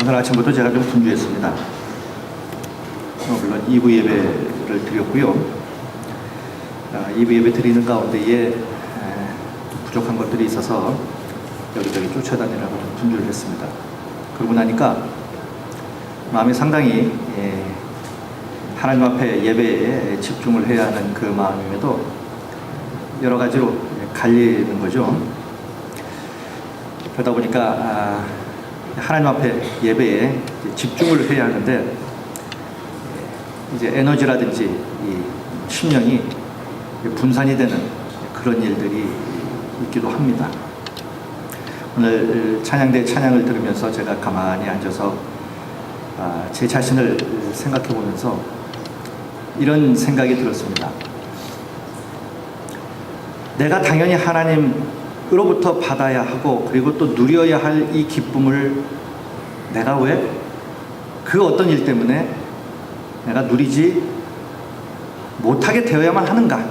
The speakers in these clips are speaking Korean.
오늘 아침부터 제가 좀 분주했습니다. 물론 2부 예배를 드렸고요. 2부 예배 드리는 가운데에 부족한 것들이 있어서 여기저기 쫓아다니라고 좀 분주를 했습니다. 그러고 나니까 마음이 상당히 하나님 앞에 예배에 집중을 해야 하는 그 마음임에도 여러 가지로 갈리는 거죠. 그러다 보니까 하나님 앞에 예배에 집중을 해야 하는데 이제 에너지라든지 이 심령이 분산이 되는 그런 일들이 있기도 합니다. 오늘 찬양대 찬양을 들으면서 제가 가만히 앉아서 제 자신을 생각해 보면서 이런 생각이 들었습니다. 내가 당연히 하나님으로부터 받아야 하고 그리고 또 누려야 할 이 기쁨을 내가 왜 그 어떤 일 때문에 내가 누리지 못하게 되어야만 하는가?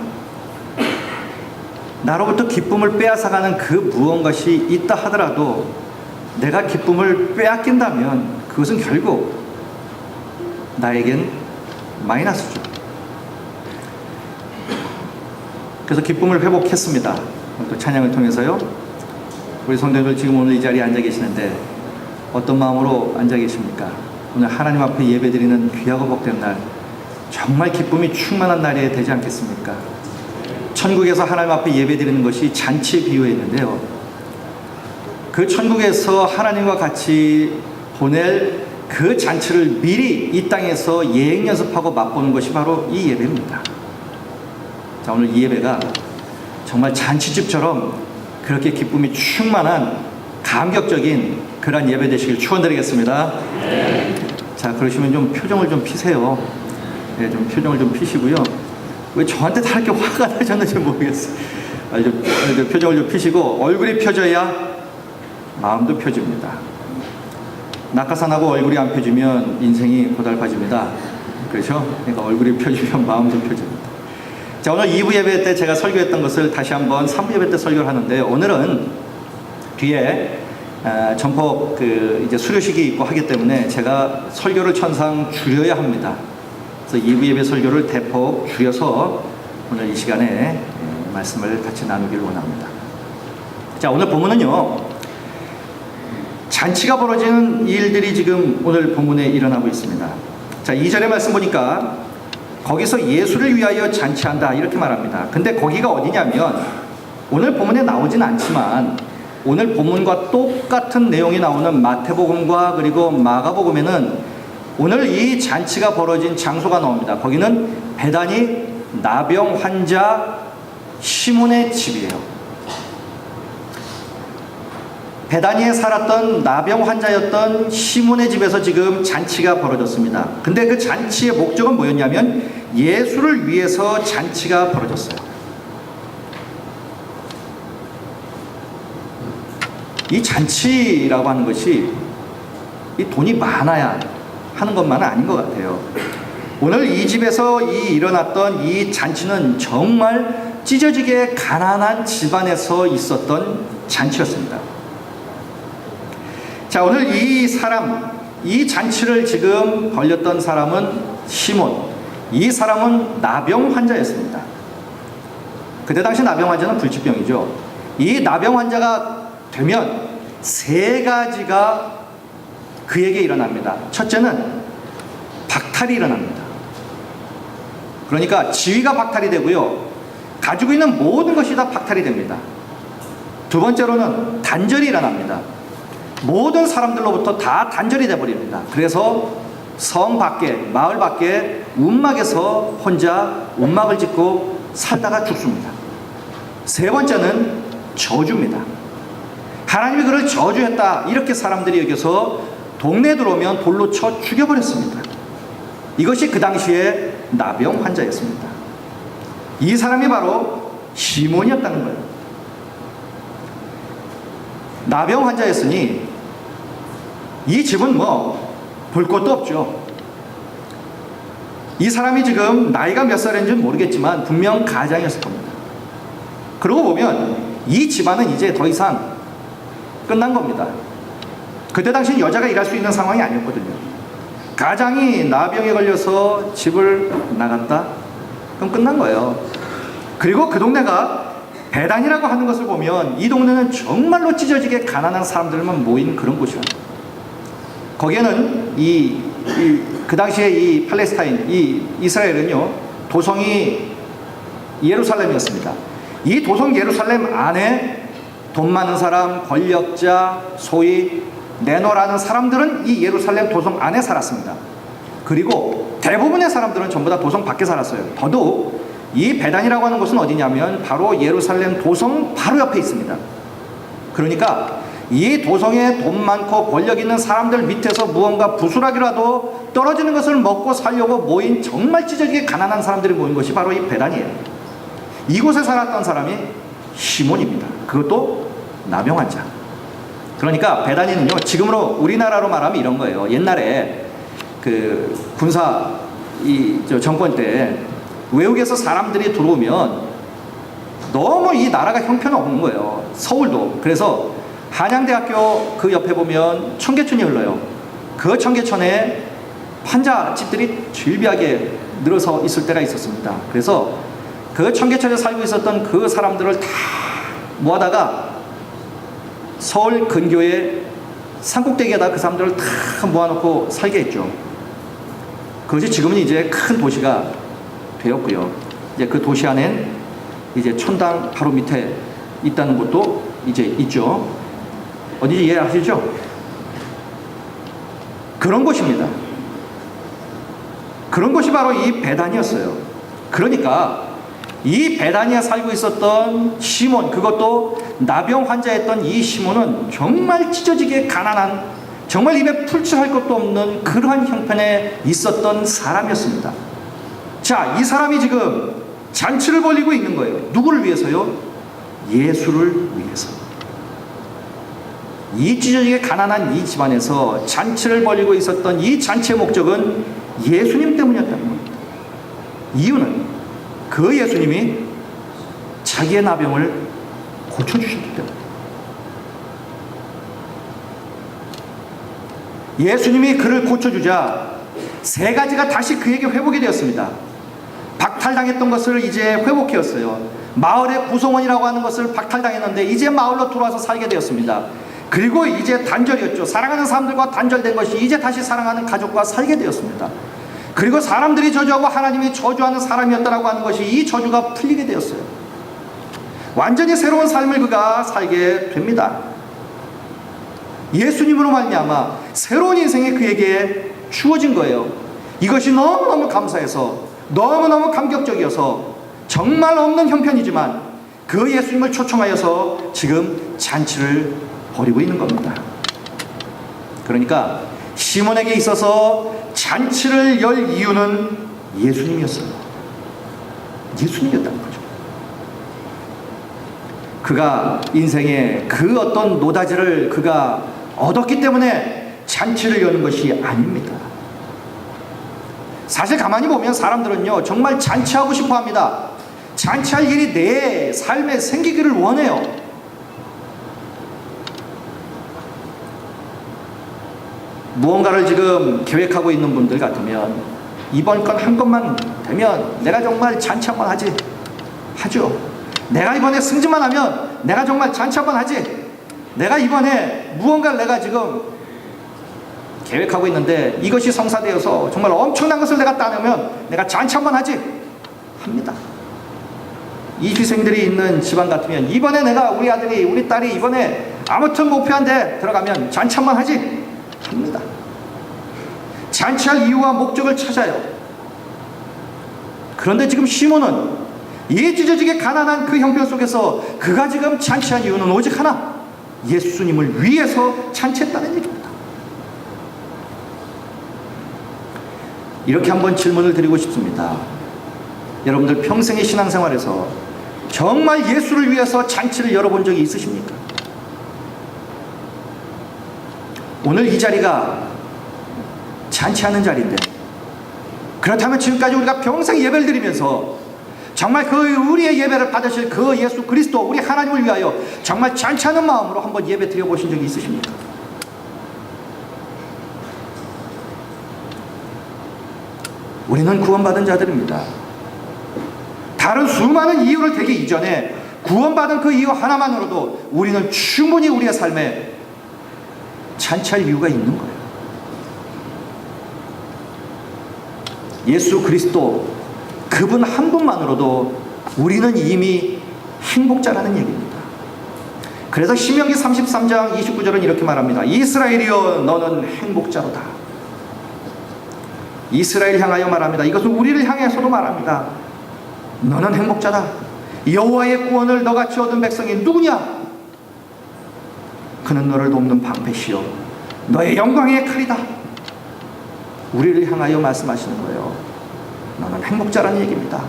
나로부터 기쁨을 빼앗아가는 그 무언가시 있다 하더라도 내가 기쁨을 빼앗긴다면 그것은 결국 나에겐 마이너스죠. 그래서 기쁨을 회복했습니다. 또 찬양을 통해서요. 우리 성도들 지금 오늘 이 자리에 앉아 계시는데 어떤 마음으로 앉아 계십니까? 오늘 하나님 앞에 예배드리는 귀하고 복된 날, 정말 기쁨이 충만한 날이 되지 않겠습니까? 천국에서 하나님 앞에 예배드리는 것이 잔치에 비유했는데요. 그 천국에서 하나님과 같이 보낼 그 잔치를 미리 이 땅에서 예행 연습하고 맛보는 것이 바로 이 예배입니다. 자, 오늘 이 예배가 정말 잔치집처럼 그렇게 기쁨이 충만한 감격적인 그런 예배 되시길 축원드리겠습니다. 네. 자, 그러시면 좀 표정을 좀 피세요. 네, 좀 표정을 좀 피시고요. 왜 저한테 다 이렇게 화가 나셨는지 모르겠어요. 좀 표정을 좀 피시고 얼굴이 펴져야 마음도 펴집니다. 낙하산하고 얼굴이 안 펴지면 인생이 고달파집니다. 그렇죠? 그러니까 얼굴이 펴지면 마음도 펴집니다. 자, 오늘 2부 예배 때 제가 설교했던 것을 다시 한번 3부 예배 때 설교를 하는데 오늘은 뒤에 전폭 이제 수료식이 있고 하기 때문에 제가 설교를 천상 줄여야 합니다. 그래서 2부 예배 설교를 대폭 줄여서 오늘 이 시간에 말씀을 같이 나누기를 원합니다. 자, 오늘 본문은요, 잔치가 벌어지는 일들이 지금 오늘 본문에 일어나고 있습니다. 자, 2절의 말씀 보니까 거기서 예수를 위하여 잔치한다 이렇게 말합니다. 근데 거기가 어디냐면 오늘 본문에 나오진 않지만 오늘 본문과 똑같은 내용이 나오는 마태복음과 그리고 마가복음에는 오늘 이 잔치가 벌어진 장소가 나옵니다. 거기는 베다니 나병 환자 시몬의 집이에요. 베다니에 살았던 나병 환자였던 시몬의 집에서 지금 잔치가 벌어졌습니다. 근데 그 잔치의 목적은 뭐였냐면 예수를 위해서 잔치가 벌어졌어요. 이 잔치라고 하는 것이 이 돈이 많아야 하는 것만은 아닌 것 같아요. 오늘 이 집에서 일어났던 이 잔치는 정말 찢어지게 가난한 집안에서 있었던 잔치였습니다. 자, 오늘 이 잔치를 지금 벌렸던 사람은 시몬. 이 사람은 나병 환자였습니다. 그때 당시 나병 환자는 불치병이죠. 이 나병 환자가 되면 세 가지가 그에게 일어납니다. 첫째는 박탈이 일어납니다. 그러니까 지위가 박탈이 되고요. 가지고 있는 모든 것이 다 박탈이 됩니다. 두 번째로는 단절이 일어납니다. 모든 사람들로부터 다 단절이 되어버립니다. 그래서 성 밖에, 마을 밖에 움막에서 혼자 움막을 짓고 살다가 죽습니다. 세 번째는 저주입니다. 하나님이 그를 저주했다 이렇게 사람들이 여겨서 동네에 들어오면 돌로 쳐 죽여버렸습니다. 이것이 그 당시에 나병 환자였습니다. 이 사람이 바로 시몬이었다는 거예요. 나병 환자였으니 이 집은 볼 것도 없죠. 이 사람이 지금 나이가 몇 살인지는 모르겠지만 분명 가장이었을 겁니다. 그러고 보면 이 집안은 이제 더 이상 끝난 겁니다. 그때 당시는 여자가 일할 수 있는 상황이 아니었거든요. 가장이 나병에 걸려서 집을 나갔다? 그럼 끝난 거예요. 그리고 그 동네가 배단이라고 하는 것을 보면 이 동네는 정말로 찢어지게 가난한 사람들만 모인 그런 곳이야. 거기에는 그 당시에 이 팔레스타인, 이 이스라엘은요, 도성이 예루살렘이었습니다. 이 도성 예루살렘 안에 돈 많은 사람, 권력자, 소위 내노라는 사람들은 이 예루살렘 도성 안에 살았습니다. 그리고 대부분의 사람들은 전부 다 도성 밖에 살았어요. 더더욱 이 베단이라고 하는 곳은 어디냐면 바로 예루살렘 도성 바로 옆에 있습니다. 그러니까 이 도성에 돈 많고 권력 있는 사람들 밑에서 무언가 부스라기라도 떨어지는 것을 먹고 살려고 모인 정말 찢어지게 가난한 사람들이 모인 것이 바로 이 베단이에요. 이곳에 살았던 사람이 시몬입니다. 그것도 나병 환자. 그러니까 베단이는요, 지금으로 우리나라로 말하면 이런 거예요. 옛날에 그 군사 정권 때 외국에서 사람들이 들어오면 너무 이 나라가 형편없는 거예요. 서울도. 그래서 한양대학교 그 옆에 보면 청계천이 흘러요. 그 청계천에 환자집들이 질비하게 늘어서 있을 때가 있었습니다. 그래서 그 청계천에 살고 있었던 그 사람들을 다 모아다가 서울 근교의 산꼭대기에다 그 사람들을 다 모아놓고 살게 했죠. 그것이 지금은 이제 큰 도시가 되었고요. 이제 그 도시 안엔 이제 천당 바로 밑에 있다는 곳도 이제 있죠. 어디지 이해하시죠? 그런 곳입니다. 그런 곳이 바로 이 베단이었어요. 그러니까 이 베단이에 살고 있었던 시몬, 그것도 나병 환자였던 이 시몬은 정말 찢어지게 가난한, 정말 입에 풀칠할 것도 없는 그러한 형편에 있었던 사람이었습니다. 자, 이 사람이 지금 잔치를 벌이고 있는 거예요. 누구를 위해서요? 예수를 위해서. 이 찢어지게 가난한 이 집안에서 잔치를 벌이고 있었던 이 잔치의 목적은 예수님 때문이었다는 겁니다. 이유는 그 예수님이 자기의 나병을 고쳐주셨기 때문에. 예수님이 그를 고쳐주자 세 가지가 다시 그에게 회복이 되었습니다. 박탈당했던 것을 이제 회복해왔어요. 마을의 구성원이라고 하는 것을 박탈당했는데 이제 마을로 들어와서 살게 되었습니다. 그리고 이제 단절이었죠. 사랑하는 사람들과 단절된 것이 이제 다시 사랑하는 가족과 살게 되었습니다. 그리고 사람들이 저주하고 하나님이 저주하는 사람이었다라고 하는 것이 이 저주가 풀리게 되었어요. 완전히 새로운 삶을 그가 살게 됩니다. 예수님으로 말미암아 새로운 인생이 그에게 주어진 거예요. 이것이 너무너무 감사해서 너무너무 감격적이어서 정말 없는 형편이지만 그 예수님을 초청하여서 지금 잔치를 벌이고 있는 겁니다. 그러니까 시몬에게 있어서 잔치를 열 이유는 예수님이었어요. 예수님이었다는 거죠. 그가 인생의 그 어떤 노다지를 그가 얻었기 때문에 잔치를 여는 것이 아닙니다. 사실 가만히 보면 사람들은요, 정말 잔치하고 싶어 합니다. 잔치할 일이 내 삶에 생기기를 원해요. 무언가를 지금 계획하고 있는 분들 같으면 이번 건 한 것만 되면 내가 정말 잔치 한번 하죠. 내가 이번에 승진만 하면 내가 정말 잔치 한번 하지. 내가 이번에 무언가를 내가 지금 계획하고 있는데 이것이 성사되어서 정말 엄청난 것을 내가 따내면 내가 잔치 한번 하지. 합니다. 이 희생들이 있는 집안 같으면 이번에 내가 우리 아들이 우리 딸이 이번에 아무튼 목표한 데 들어가면 잔치 한번 하지. 합니다. 잔치할 이유와 목적을 찾아요. 그런데 지금 시몬은 이 찢어지게 가난한 그 형편 속에서 그가 지금 잔치한 이유는 오직 하나, 예수님을 위해서 잔치했다는 얘기입니다. 이렇게 한번 질문을 드리고 싶습니다. 여러분들 평생의 신앙생활에서 정말 예수를 위해서 잔치를 열어본 적이 있으십니까? 오늘 이 자리가 잔치하는 자리인데, 그렇다면 지금까지 우리가 평생 예배를 드리면서 정말 그 우리의 예배를 받으실 그 예수 그리스도 우리 하나님을 위하여 정말 잔치하는 마음으로 한번 예배 드려보신 적이 있으십니까? 우리는 구원받은 자들입니다. 다른 수많은 이유를 대기 이전에 구원받은 그 이유 하나만으로도 우리는 충분히 우리의 삶에 잔치할 이유가 있는 거예요. 예수 그리스도 그분 한 분만으로도 우리는 이미 행복자라는 얘기입니다. 그래서 신명기 33장 29절은 이렇게 말합니다. 이스라엘이여 너는 행복자로다. 이스라엘 향하여 말합니다. 이것은 우리를 향해서도 말합니다. 너는 행복자다. 여호와의 구원을 너같이 얻은 백성이 누구냐? 그는 너를 돕는 방패시요 너의 영광의 칼이다. 우리를 향하여 말씀하시는 거예요. 너는 행복자라는 얘기입니다.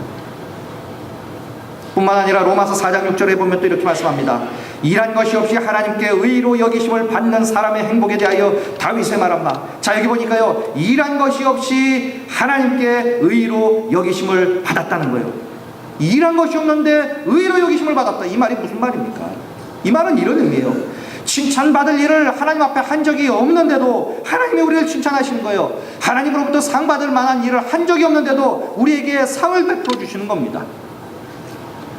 뿐만 아니라 로마서 4장 6절에 보면 또 이렇게 말씀합니다. 일한 것이 없이 하나님께 의로 여기심을 받는 사람의 행복에 대하여 다윗의 말한 바. 자, 여기 보니까요, 일한 것이 없이 하나님께 의로 여기심을 받았다는 거예요. 일한 것이 없는데 의로 여기심을 받았다. 이 말이 무슨 말입니까? 이 말은 이런 의미예요. 칭찬받을 일을 하나님 앞에 한 적이 없는데도 하나님이 우리를 칭찬하시는 거예요. 하나님으로부터 상 받을 만한 일을 한 적이 없는데도 우리에게 상을 베풀어 주시는 겁니다.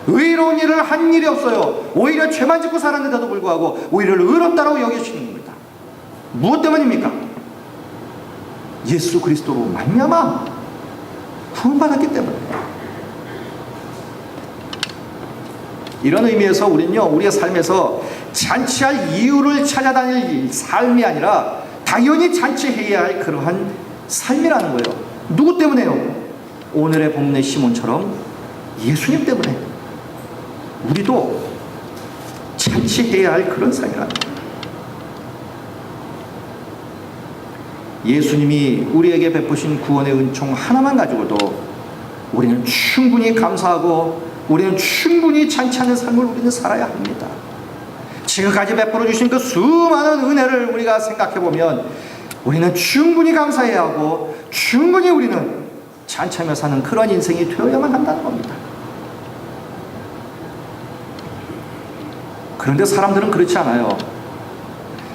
의로운 일을 한 일이 없어요. 오히려 죄만 짓고 살았는데도 불구하고 우리를 의롭다라고 여기시는 겁니다. 무엇 때문입니까? 예수 그리스도로 말미암아 구원받았기 때문에. 이런 의미에서 우리는요, 우리의 삶에서 잔치할 이유를 찾아다닐 삶이 아니라 당연히 잔치해야 할 그러한 삶이라는 거예요. 누구 때문에요? 오늘의 본문의 시몬처럼 예수님 때문에 우리도 잔치해야 할 그런 삶이라는 거예요. 예수님이 우리에게 베푸신 구원의 은총 하나만 가지고도 우리는 충분히 감사하고 우리는 충분히 잔치하는 삶을 우리는 살아야 합니다. 지금까지 베풀어 주신 그 수많은 은혜를 우리가 생각해 보면 우리는 충분히 감사해야 하고 충분히 우리는 잔치하며 사는 그런 인생이 되어야만 한다는 겁니다. 그런데 사람들은 그렇지 않아요.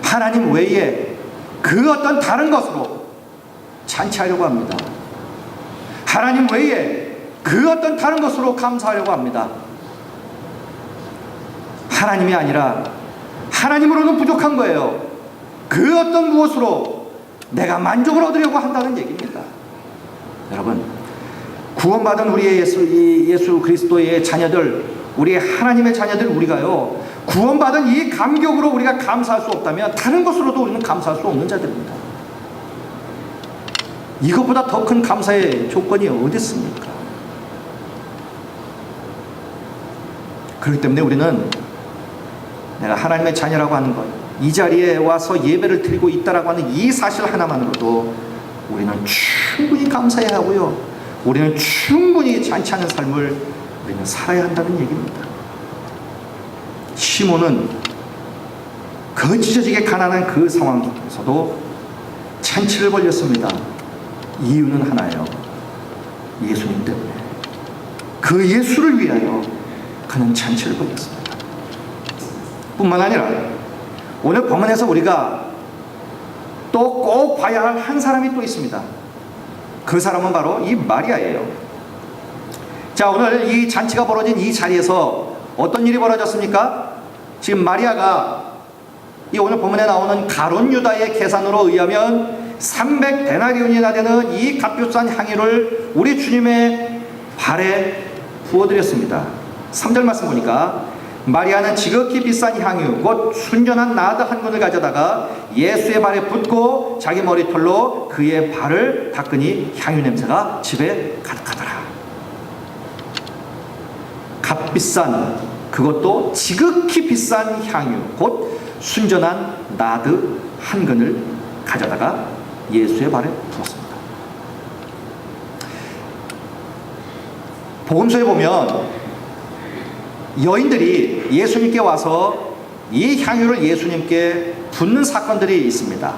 하나님 외에 그 어떤 다른 것으로 잔치하려고 합니다. 하나님 외에 그 어떤 다른 것으로 감사하려고 합니다. 하나님이 아니라 하나님으로는 부족한 거예요. 그 어떤 무엇으로 내가 만족을 얻으려고 한다는 얘기입니다. 여러분, 구원받은 우리의 예수 그리스도의 자녀들, 우리의 하나님의 자녀들 우리가요, 구원받은 이 감격으로 우리가 감사할 수 없다면 다른 것으로도 우리는 감사할 수 없는 자들입니다. 이것보다 더 큰 감사의 조건이 어디 있습니까? 그렇기 때문에 우리는 내가 하나님의 자녀라고 하는 것, 이 자리에 와서 예배를 드리고 있다라고 하는 이 사실 하나만으로도 우리는 충분히 감사해야 하고요, 우리는 충분히 잔치하는 삶을 우리는 살아야 한다는 얘기입니다. 시몬은 그 찢어지게 가난한 그 상황 속에서도 잔치를 벌였습니다. 이유는 하나예요. 예수님 때문에. 그 예수를 위하여 그는 잔치를 벌였습니다. 뿐만 아니라 오늘 본문에서 우리가 또 꼭 봐야 할 한 사람이 또 있습니다. 그 사람은 바로 이 마리아예요. 자, 오늘 이 잔치가 벌어진 이 자리에서 어떤 일이 벌어졌습니까? 지금 마리아가 이 오늘 본문에 나오는 가룟 유다의 계산으로 의하면 300데나리온이나 되는 이 값비싼 향유를 우리 주님의 발에 부어드렸습니다. 3절 말씀 보니까 마리아는 지극히 비싼 향유 곧 순전한 나드 한 근을 가져다가 예수의 발에 붓고 자기 머리털로 그의 발을 닦으니 향유 냄새가 집에 가득하더라. 값비싼, 그것도 지극히 비싼 향유 곧 순전한 나드 한 근을 가져다가 예수의 발에 부었습니다. 복음서에 보면 여인들이 예수님께 와서 이 향유를 예수님께 붓는 사건들이 있습니다.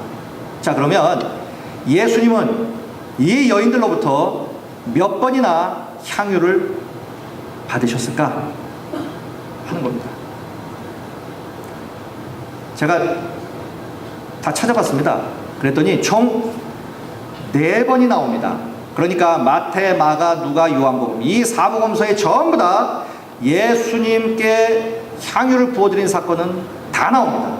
자, 그러면 예수님은 이 여인들로부터 몇 번이나 향유를 받으셨을까 하는 겁니다. 제가 다 찾아봤습니다. 그랬더니 총 4번이 나옵니다. 그러니까 마태, 마가, 누가, 요한복음 이 사복음서에 전부 다 예수님께 향유를 부어드린 사건은 다 나옵니다.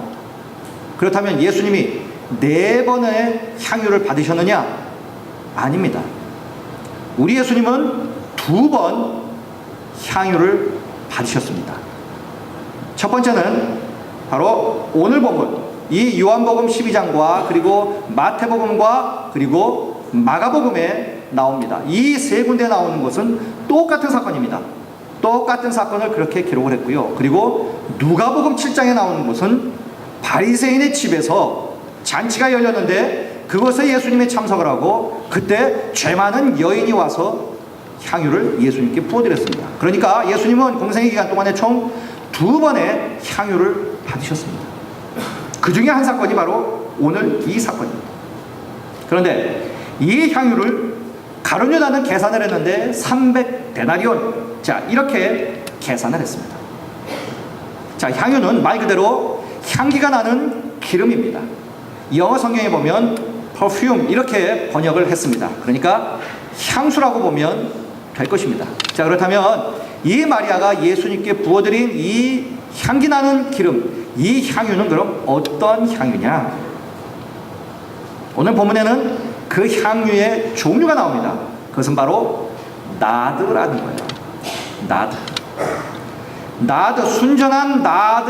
그렇다면 예수님이 4번의 향유를 받으셨느냐? 아닙니다. 우리 예수님은 2번 향유를 받으셨습니다. 첫 번째는 바로 오늘 본문 이 요한복음 12장과 그리고 마태복음과 그리고 마가복음에 나옵니다. 이 3군데 나오는 것은 똑같은 사건입니다. 똑같은 사건을 그렇게 기록을 했고요. 그리고 누가복음 7장에 나오는 것은 바리새인의 집에서 잔치가 열렸는데 그것에 예수님이 참석을 하고 그때 죄 많은 여인이 와서 향유를 예수님께 부어드렸습니다. 그러니까 예수님은 공생의 기간 동안에 총 2번의 향유를 받으셨습니다. 그 중에 한 사건이 바로 오늘 이 사건입니다. 그런데 이 향유를 가룟 유다는 계산을 했는데 300데나리온, 자 이렇게 계산을 했습니다. 자, 향유는 말 그대로 향기가 나는 기름입니다. 영어 성경에 보면 perfume 이렇게 번역을 했습니다. 그러니까 향수라고 보면 될 것입니다. 자, 그렇다면 이 마리아가 예수님께 부어드린 이 향기 나는 기름, 이 향유는 그럼 어떤 향유냐? 오늘 본문에는 그 향유의 종류가 나옵니다. 그것은 바로 나드라는 거예요. 나드, 순전한 나드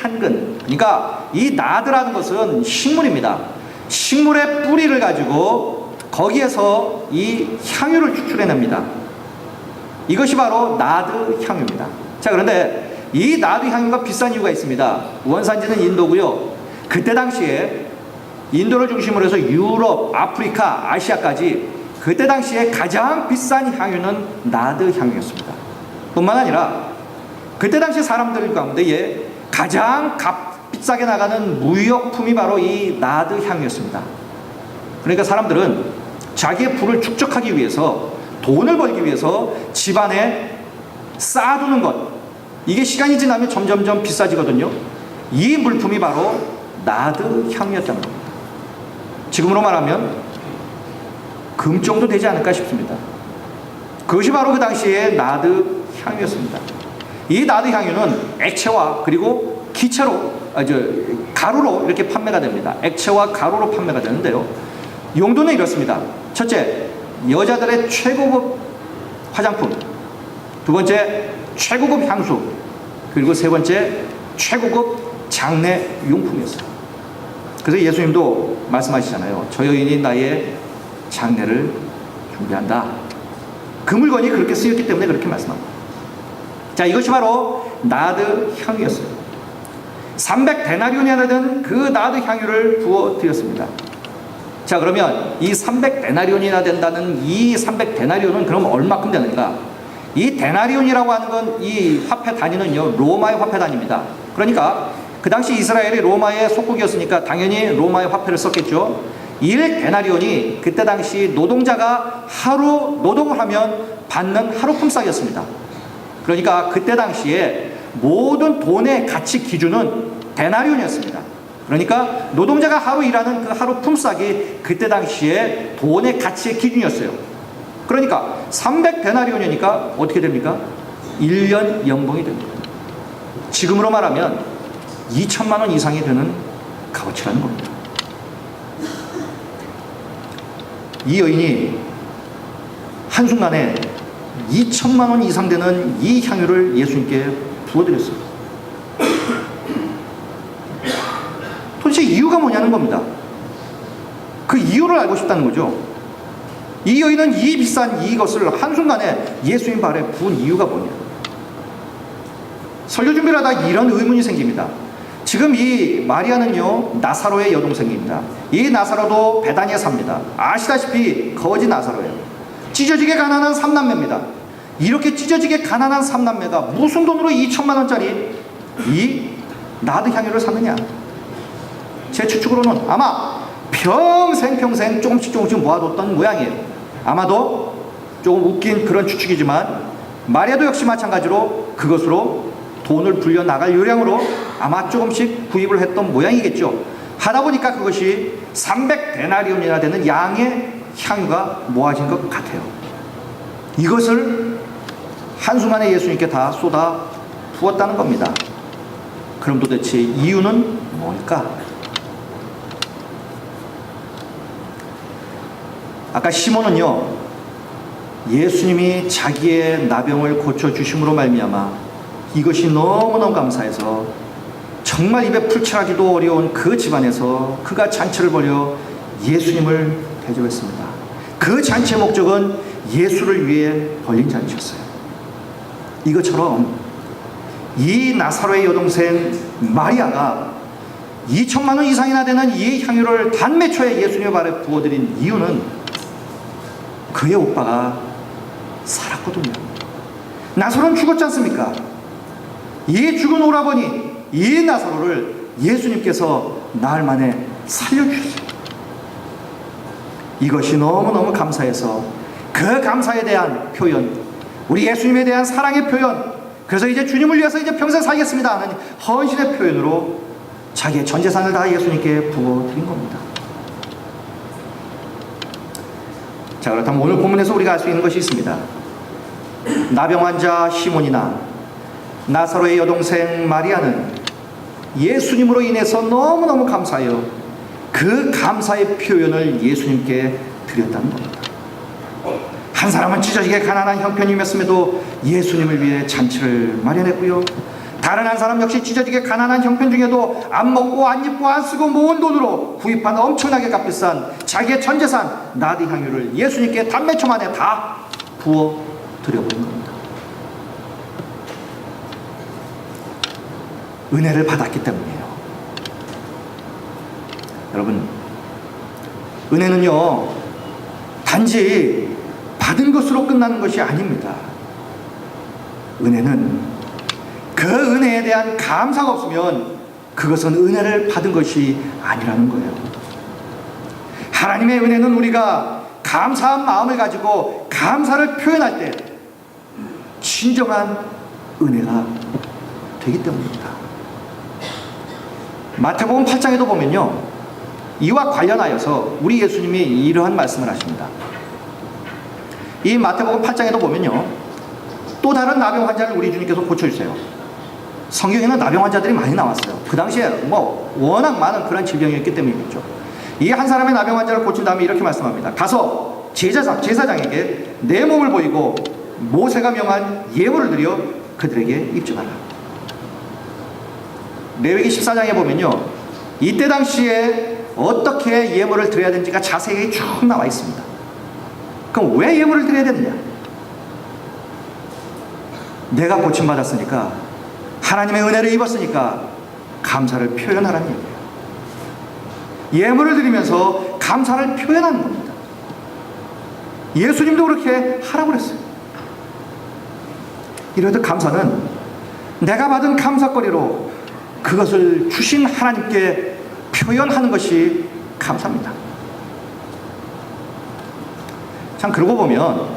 한 근. 그러니까 이 나드라는 것은 식물입니다. 식물의 뿌리를 가지고 거기에서 이 향유를 추출해냅니다. 이것이 바로 나드 향유입니다. 자, 그런데 이 나드 향유가 비싼 이유가 있습니다. 원산지는 인도고요. 그때 당시에 인도를 중심으로 해서 유럽, 아프리카, 아시아까지 그때 당시에 가장 비싼 향유는 나드 향유였습니다. 뿐만 아니라 그때 당시 사람들 가운데에 가장 비싸게 나가는 무역품이 바로 이 나드 향유였습니다. 그러니까 사람들은 자기의 부를 축적하기 위해서, 돈을 벌기 위해서 집안에 쌓아두는 것, 이게 시간이 지나면 점점점 비싸지거든요. 이 물품이 바로 나드 향유였다는 겁니다. 지금으로 말하면 금 정도 되지 않을까 싶습니다. 그것이 바로 그 당시의 나드 향유였습니다. 이 나드 향유는 액체와 그리고 기체로, 가루로 이렇게 판매가 됩니다. 액체와 가루로 판매가 되는데요. 용도는 이렇습니다. 첫째, 여자들의 최고급 화장품. 두 번째, 최고급 향수. 그리고 세 번째, 최고급 장례 용품이었어요. 그래서 예수님도 말씀하시잖아요. 저 여인이 나의 장례를 준비한다. 그 물건이 그렇게 쓰였기 때문에 그렇게 말씀합니다. 자, 이것이 바로 나드 향유였어요. 300데나리온이나 되는 그 나드 향유를 부어드렸습니다. 자, 그러면 이 300데나리온이나 된다는 이 300데나리온은 그럼 얼마큼 되는가? 이 데나리온이라고 하는 건 이 화폐 단위는요, 로마의 화폐 단위입니다. 그러니까 그 당시 이스라엘이 로마의 속국이었으니까 당연히 로마의 화폐를 썼겠죠. 1데나리온이 그때 당시 노동자가 하루 노동을 하면 받는 하루품삯이었습니다. 그러니까 그때 당시에 모든 돈의 가치 기준은 데나리온이었습니다. 그러니까 노동자가 하루 일하는 그 하루 품삯이 그때 당시에 돈의 가치의 기준이었어요. 그러니까 300데나리온이니까 어떻게 됩니까? 1년 연봉이 됩니다. 지금으로 말하면 2천만 원 이상이 되는 값어치라는 겁니다. 이 여인이 한순간에 2천만 원 이상 되는 이 향유를 예수님께 부어드렸어요. 도대체 이유가 뭐냐는 겁니다. 그 이유를 알고 싶다는 거죠. 이 여인은 이 비싼 이것을 한순간에 예수님 발에 부은 이유가 뭐냐. 설교 준비를 하다 이런 의문이 생깁니다. 지금 이 마리아는요, 나사로의 여동생입니다. 이 나사로도 베다니에 삽니다. 아시다시피 거지 나사로예요. 찢어지게 가난한 3남매입니다. 이렇게 찢어지게 가난한 3남매가 무슨 돈으로 2천만 원짜리 이 나드 향유를 샀느냐? 제 추측으로는 아마 평생 조금씩 모아뒀던 모양이에요. 아마도 조금 웃긴 그런 추측이지만 마리아도 역시 마찬가지로 그것으로 돈을 불려나갈 요량으로 아마 조금씩 구입을 했던 모양이겠죠. 하다 보니까 그것이 300데나리온이나 되는 양의 향유가 모아진 것 같아요. 이것을 한순간에 예수님께 다 쏟아 부었다는 겁니다. 그럼 도대체 이유는 뭘까? 아까 시몬은요, 예수님이 자기의 나병을 고쳐주심으로 말미암아 이것이 너무너무 감사해서 정말 입에 풀칠하기도 어려운 그 집안에서 그가 잔치를 벌여 예수님을 대접했습니다. 그 잔치의 목적은 예수를 위해 벌린 잔치였어요. 이것처럼 이 나사로의 여동생 마리아가 2천만 원 이상이나 되는 이 향유를 단 몇 초에 예수님의 발에 부어드린 이유는 그의 오빠가 살았거든요. 나사로는 죽었지 않습니까? 이 죽은 오라버니, 이 나사로를 예수님께서 나흘 만에 살려주셨어요. 이것이 너무너무 감사해서 그 감사에 대한 표현, 우리 예수님에 대한 사랑의 표현, 그래서 이제 주님을 위해서 이제 평생 살겠습니다 하는 헌신의 표현으로 자기의 전 재산을 다 예수님께 부어드린 겁니다. 자, 그렇다면 오늘 본문에서 우리가 알 수 있는 것이 있습니다. 나병 환자 시몬이나 나사로의 여동생 마리아는 예수님으로 인해서 너무너무 감사해요. 그 감사의 표현을 예수님께 드렸다는 겁니다. 한 사람은 찢어지게 가난한 형편이었음에도 예수님을 위해 잔치를 마련했고요. 다른 한 사람 역시 찢어지게 가난한 형편 중에도 안 먹고 안 입고 안 쓰고 모은 돈으로 구입한 엄청나게 값비싼 자기의 전 재산 나디 향유를 예수님께 단 몇 초 만에 다 부어 드려버린 겁니다. 은혜를 받았기 때문이에요. 여러분, 은혜는요 단지 받은 것으로 끝나는 것이 아닙니다. 은혜는 그 은혜에 대한 감사가 없으면 그것은 은혜를 받은 것이 아니라는 거예요. 하나님의 은혜는 우리가 감사한 마음을 가지고 감사를 표현할 때 진정한 은혜가 되기 때문입니다. 마태복음 8장에도 보면요, 이와 관련하여서 우리 예수님이 이러한 말씀을 하십니다. 이 마태복음 8장에도 보면요, 또 다른 나병 환자를 우리 주님께서 고쳐주세요. 성경에는 나병 환자들이 많이 나왔어요. 그 당시에 워낙 많은 그런 질병이었기 때문이겠죠. 이 한 사람의 나병 환자를 고친 다음에 이렇게 말씀합니다. 가서 제사장에게 내 몸을 보이고 모세가 명한 예물을 드려 그들에게 입증하라. 레위기 14장에 보면요, 이때 당시에 어떻게 예물을 드려야 되는지가 자세히 쭉 나와 있습니다. 그럼 왜 예물을 드려야 되느냐? 내가 고침받았으니까, 하나님의 은혜를 입었으니까 감사를 표현하라는 얘기예요. 예물을 드리면서 감사를 표현하는 겁니다. 예수님도 그렇게 하라고 그랬어요. 이러듯 감사는 내가 받은 감사거리로 그것을 주신 하나님께 표현하는 것이 감사입니다. 참, 그러고 보면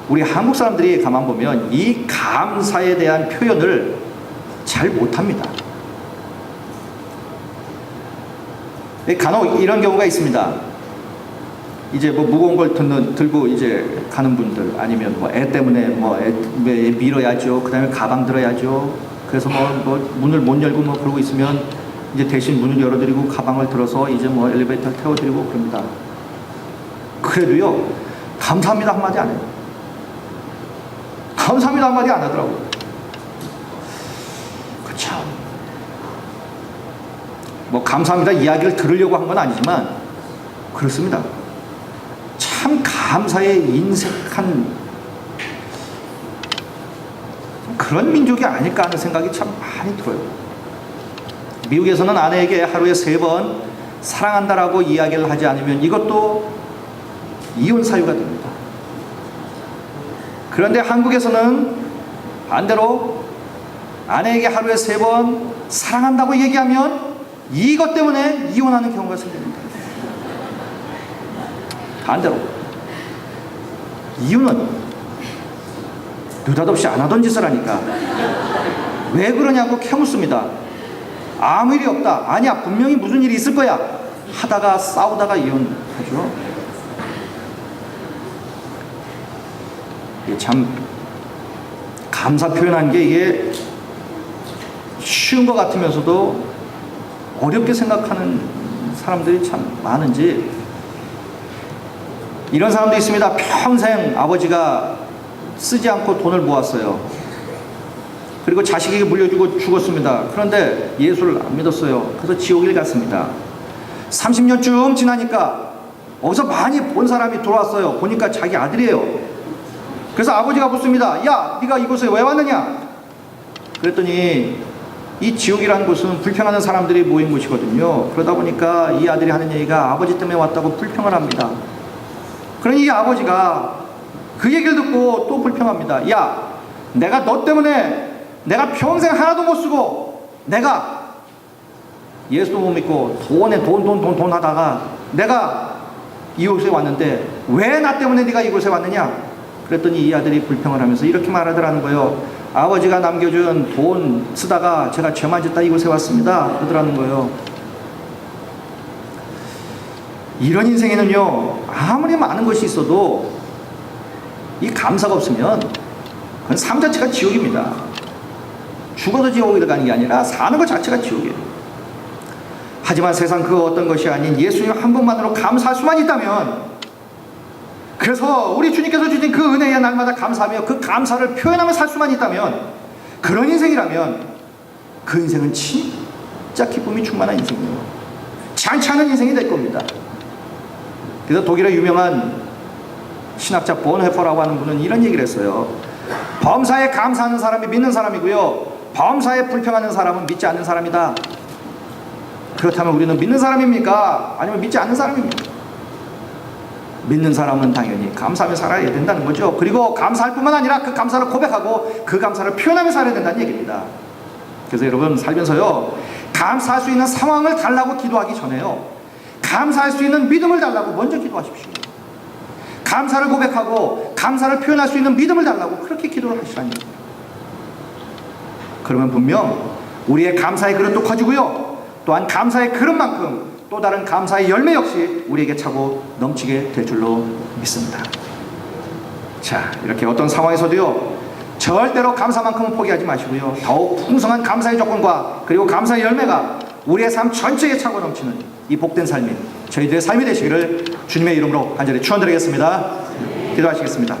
우리 한국 사람들이 가만 보면 이 감사에 대한 표현을 잘 못합니다. 간혹 이런 경우가 있습니다. 이제 무거운 걸 들고 이제 가는 분들, 아니면 애 때문에 애 밀어야죠. 그 다음에 가방 들어야죠. 그래서 문을 못 열고 그러고 있으면 이제 대신 문을 열어드리고 가방을 들어서 이제 엘리베이터를 태워드리고 그럽니다. 그래도요, 감사합니다 한마디 안 해요. 감사합니다 한마디 안 하더라고요. 참, 감사합니다 이야기를 들으려고 한 건 아니지만 그렇습니다. 참 감사에 인색한 그런 민족이 아닐까 하는 생각이 참 많이 들어요. 미국에서는 아내에게 하루에 3번 사랑한다라고 이야기를 하지 않으면 이것도 이혼 사유가 됩니다. 그런데 한국에서는 반대로 아내에게 하루에 3번 사랑한다고 얘기하면 이것 때문에 이혼하는 경우가 생깁니다. 반대로 이유는 느닷없이 안 하던 짓을 하니까 왜 그러냐고 캐묻습니다. 아무 일이 없다, 아니야 분명히 무슨 일이 있을 거야 하다가 싸우다가 이혼하죠. 이게 참 감사 표현한 게 이게 쉬운 것 같으면서도 어렵게 생각하는 사람들이 참 많은지, 이런 사람도 있습니다. 평생 아버지가 쓰지 않고 돈을 모았어요. 그리고 자식에게 물려주고 죽었습니다. 그런데 예수를 안 믿었어요. 그래서 지옥에 갔습니다. 30년쯤 지나니까 어디서 많이 본 사람이 돌아왔어요. 보니까 자기 아들이에요. 그래서 아버지가 묻습니다. 야, 네가 이곳에 왜 왔느냐? 그랬더니 이 지옥이라는 곳은 불평하는 사람들이 모인 곳이거든요. 그러다 보니까 이 아들이 하는 얘기가 아버지 때문에 왔다고 불평을 합니다. 그러니 이 아버지가 그 얘기를 듣고 또 불평합니다. 야, 내가 너 때문에 내가 평생 하나도 못 쓰고 내가 예수도 못 믿고 돈 하다가 내가 이곳에 왔는데 왜 나 때문에 네가 이곳에 왔느냐? 그랬더니 이 아들이 불평을 하면서 이렇게 말하더라는 거예요. 아버지가 남겨준 돈 쓰다가 제가 죄만 짓다 이곳에 왔습니다. 그러더라는 거예요. 이런 인생에는요, 아무리 많은 것이 있어도 이 감사가 없으면 그건 삶 자체가 지옥입니다. 죽어도 지옥을 가는 게 아니라 사는 것 자체가 지옥이에요. 하지만 세상 그 어떤 것이 아닌 예수님 한 분만으로 감사할 수만 있다면, 그래서 우리 주님께서 주신 그 은혜에 날마다 감사하며 그 감사를 표현하며 살 수만 있다면, 그런 인생이라면 그 인생은 진짜 기쁨이 충만한 인생이에요. 잔치하는 인생이 될 겁니다. 그래서 독일의 유명한 신학자 본헤퍼라고 하는 분은 이런 얘기를 했어요. 범사에 감사하는 사람이 믿는 사람이고요, 범사에 불평하는 사람은 믿지 않는 사람이다. 그렇다면 우리는 믿는 사람입니까? 아니면 믿지 않는 사람입니까? 믿는 사람은 당연히 감사하며 살아야 된다는 거죠. 그리고 감사할 뿐만 아니라 그 감사를 고백하고 그 감사를 표현하며 살아야 된다는 얘기입니다. 그래서 여러분, 살면서요, 감사할 수 있는 상황을 달라고 기도하기 전에요, 감사할 수 있는 믿음을 달라고 먼저 기도하십시오. 감사를 고백하고 감사를 표현할 수 있는 믿음을 달라고 그렇게 기도를 하시라는 겁니다. 그러면 분명 우리의 감사의 그릇도 커지고요, 또한 감사의 그릇만큼 또 다른 감사의 열매 역시 우리에게 차고 넘치게 될 줄로 믿습니다. 자, 이렇게 어떤 상황에서도요, 절대로 감사만큼은 포기하지 마시고요, 더욱 풍성한 감사의 조건과 그리고 감사의 열매가 우리의 삶 전체에 차고 넘치는 이 복된 삶이 저희들의 삶이 되시기를 주님의 이름으로 간절히 축원드리겠습니다. 기도하시겠습니다.